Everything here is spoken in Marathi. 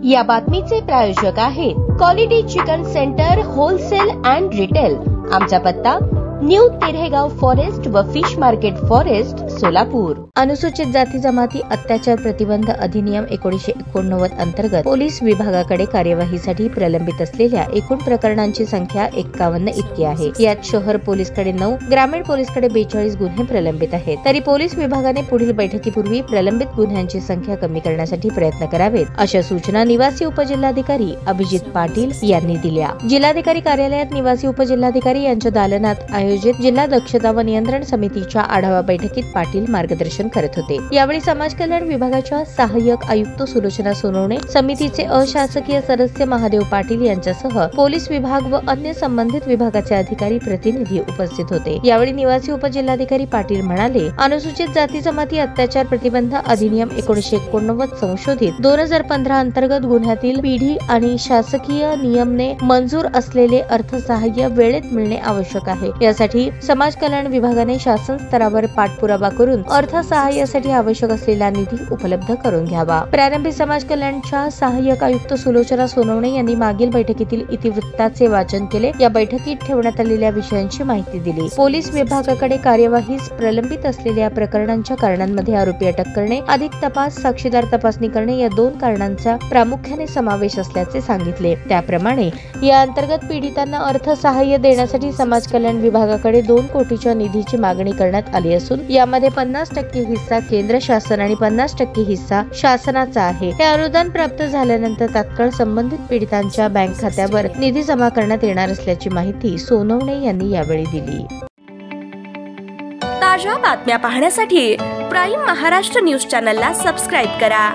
या बातमीचे प्रायोजक आहेत quality chicken centre wholesale and retail. आमचा पत्ता न्यू तिरेगाव फॉरेस्ट व फिश मार्केट फॉरेस्ट सोलापूर। अनुसूचित जाती जमाती अत्याचार प्रतिबंध अधिनियम 1989 अंतर्गत पोलीस विभागाकडे कार्यवाहीसाठी प्रलंबित असलेल्या एकूण प्रकरणांची संख्या 51 इतकी आहे। यात शहर पोलीसकडे 9, ग्रामीण पोलीसकडे 42 गुन्हे प्रलंबित आहेत। तरी पोलीस विभागाने पुढील बैठकीपूर्वी प्रलंबित गुन्ह्यांची संख्या कमी करण्यासाठी प्रयत्न करावेत, अशा सूचना निवासी उपजिल्हाधिकारी अभिजित पाटील यांनी दिल्या। जिल्हाधिकारी कार्यालयात निवासी उपजिल्हाधिकारी यांच्या दालनात आयोजित जिल्हा दक्षता व नियंत्रण समितीच्या आढावा बैठकीत पाटील मार्गदर्शन करत होते। यावेळी समाज कल्याण विभागाच्या सहाय्यक आयुक्त सुलोचना सोनवणे, समितीचे अशासकीय सदस्य महादेव पाटील यांच्यासह पोलीस विभाग व अन्य संबंधित विभागाचे अधिकारी प्रतिनिधी उपस्थित होते। यावेळी निवासी उपजिल्हाधिकारी पाटील म्हणाले, अनुसूचित जाती जमाती अत्याचार प्रतिबंध अधिनियम 1989 संशोधित 2015 अंतर्गत गुन्ह्यातील पिढी आणि शासकीय नियमने मंजूर असलेले अर्थसहाय्य वेळेत मिळणे आवश्यक आहे। यासाठी समाज कल्याण विभागाने शासन स्तरावर पाठपुरावा करून अर्थसहाय्यासाठी आवश्यक असलेला निधी उपलब्ध करून घ्यावा। प्रारंभी समाज कल्याणच्या सहाय्यक आयुक्त सुलोचना सोनवणे यांनी मागील बैठकीतील इतिवृत्ताचे वाचन केले। या बैठकीत ठेवण्यात आलेल्या विषयांची माहिती दिली। पोलीस विभागाकडे कार्यवाहीस प्रलंबित असलेल्या प्रकरणांच्या कारणांमध्ये आरोपी अटक करणे, अधिक तपास, साक्षीदार तपासणी करणे या 2 कारणांचा प्रामुख्याने समावेश असल्याचे सांगितले। त्याप्रमाणे या अंतर्गत पीडितांना अर्थसहाय्य देण्यासाठी समाज कल्याण विभागाकडे 2 कोटीच्या निधीची मागणी करण्यात आली असून यामध्ये 50% हिस्सा केंद्र शासन आणि 50% हिस्सा शासनाचा आहे। हे अनुदान प्राप्त झाल्यानंतर तात्काळ संबंधित पीडितांच्या बँक खात्यावर निधी जमा करण्यात येणार असल्याची माहिती सोनवणे यांनी यावेळी दिली। ताज्या बातम्या पाहण्यासाठी प्राईम महाराष्ट्र न्यूज चॅनलला सबस्क्राईब करा।